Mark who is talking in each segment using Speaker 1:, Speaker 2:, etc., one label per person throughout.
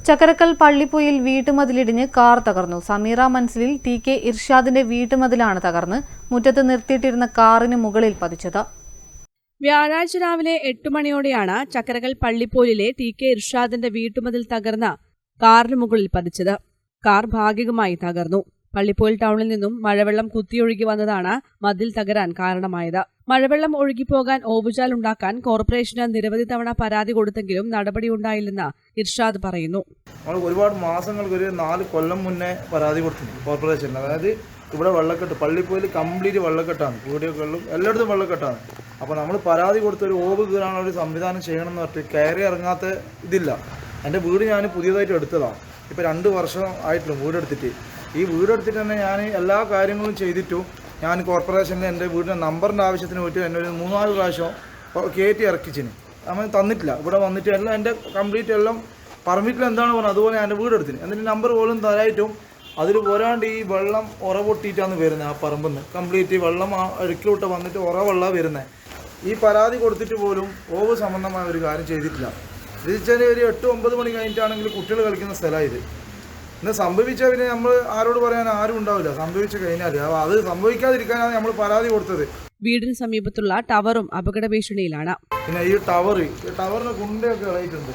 Speaker 1: Chakkarakkal Pallippoyil വീട്ടുമതിലിടിഞ്ഞ് car തകർന്നു. Sameera മൻസിലിൽ TK. ഇർഷാദിന്റെ വീട്ടുമതിലാണ് തകർന്ന് മുറ്റത്ത് നിർത്തിയിട്ടിരുന്ന കാറിന് മുകളിൽ പതിച്ചത്.
Speaker 2: വ്യാഴാഴ്ച രാവിലെ 8 മണിയോടെയാണ് ചക്കരക്കൽ പള്ളിപ്പോയിലെ ടി.കെ. ഇർഷാദിന്റെ വീട്ടുമതിൽ തകർന്ന് കാറിന് മുകളിൽ പതിച്ചത്. കാർ ഭാഗികമായി തകർന്നു. പള്ളിപ്പോയിൽ ടൗണിൽ നിന്നും മഴവെള്ളം കുത്തിയൊഴുകി വന്നതാണ് മതിൽ തകരാൻ കാരണമായത്. മഴവെള്ളം ഒഴുകിപ്പോകാൻ ഓവുചാലുണ്ടാക്കാൻ കോർപ്പറേഷന് നിരവധി തവണ പരാതി കൊടുത്തെങ്കിലും നടപടിയുണ്ടായില്ലെന്ന് ഇർഷാദ് പറയുന്നു.
Speaker 3: നമ്മൾ ഒരുപാട് മാസങ്ങൾക്ക് ഒരു 4 കൊല്ലം മുന്നേ പരാതി കൊടുത്തിട്ടുണ്ട് കോർപ്പറേഷനിൽ. അതായത് ഇവിടെ വെള്ളക്കെട്ട്, പള്ളിപ്പോയിൽ കംപ്ലീറ്റ് വെള്ളക്കെട്ടാണ്, വീടുകളിലും എല്ലായിടത്തും വെള്ളക്കെട്ടാണ്. അപ്പോൾ നമ്മൾ പരാതി കൊടുത്തൊരു ഓവ് കീറാനുള്ള ഒരു സംവിധാനം ചെയ്യണമെന്ന് പറഞ്ഞിട്ട് കയറി ഇറങ്ങാത്ത ഇതില്ല. എൻ്റെ വീട് ഞാൻ പുതിയതായിട്ട് എടുത്തതാണ്. ഇപ്പോൾ 2 വർഷം ആയിട്ടുള്ളൂ വീടെടുത്തിട്ട്. ഈ വീടെടുത്തിട്ട് തന്നെ ഞാൻ എല്ലാ കാര്യങ്ങളും ചെയ്തിട്ടും ഞാൻ കോർപ്പറേഷനിൽ എൻ്റെ വീടിൻ്റെ നമ്പറിൻ്റെ ആവശ്യത്തിന് പോയിട്ട് എന്നെ ഒരു 3-4 പ്രാവശ്യം കയറ്റി ഇറക്കിച്ചിന്. നമ്മൾ തന്നിട്ടില്ല. ഇവിടെ വന്നിട്ട് എല്ലാം എൻ്റെ കംപ്ലീറ്റ് എല്ലാം പെർമിറ്റിൽ എന്താണ് പറഞ്ഞത് അതുപോലെ ഞാൻ എൻ്റെ വീടെടുത്തിന്. എന്നിട്ട് നമ്പർ പോലും തരായിട്ടും അതിൽ പോരാണ്ട് ഈ വെള്ളം പൊട്ടിയിട്ടാണ് വരുന്നത്. ആ പറമ്പിൽ നിന്ന് കംപ്ലീറ്റ് വെള്ളം അടുക്കിലോട്ട് വന്നിട്ട് വെള്ളം വരുന്നത്. ഈ പരാതി കൊടുത്തിട്ട് പോലും ഓവ് സംബന്ധമായ ഒരു കാര്യം ചെയ്തിട്ടില്ല. ഇത് വെച്ചാൽ ഒരു 8-9 മണി കഴിഞ്ഞിട്ടാണെങ്കിൽ കുട്ടികൾ കളിക്കുന്ന സ്ഥലമാണ് ഇത്. ഇന്ന് സംഭവിച്ചാൽ പിന്നെ നമ്മൾ ആരോട് പറയാൻ ആരും ഉണ്ടാവില്ല. സംഭവിച്ചു കഴിഞ്ഞാൽ അത് സംഭവിക്കാതിരിക്കാനാണ് നമ്മൾ പരാതി കൊടുത്തത്.
Speaker 2: വീടിന് സമീപത്തുള്ള ടവറും അപകട ഭീഷണിയിലാണ്.
Speaker 3: പിന്നെ ഈ ടവറിന് കുണ്ടയൊക്കെ ഇളയിട്ടുണ്ട്.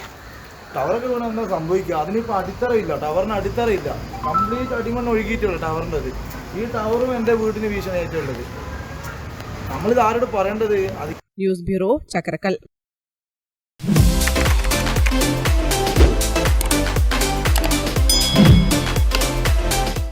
Speaker 3: ടവറൊക്കെ വീണ് എന്താ സംഭവിക്കുക? അതിനിപ്പോൾ അടിത്തറയില്ല, ടവറിന് അടിത്തറയില്ല. കംപ്ലീറ്റ് അടിമണ്ണ് ഒഴുകിയിട്ടുള്ള ടവറിൻ്റെത്. ഈ ടവറും എൻ്റെ വീടിന് ഭീഷണിയായിട്ടുള്ളത്. നമ്മളിത് ആരോട് പറയേണ്ടത്?
Speaker 2: News bureau, Chakkarakkal.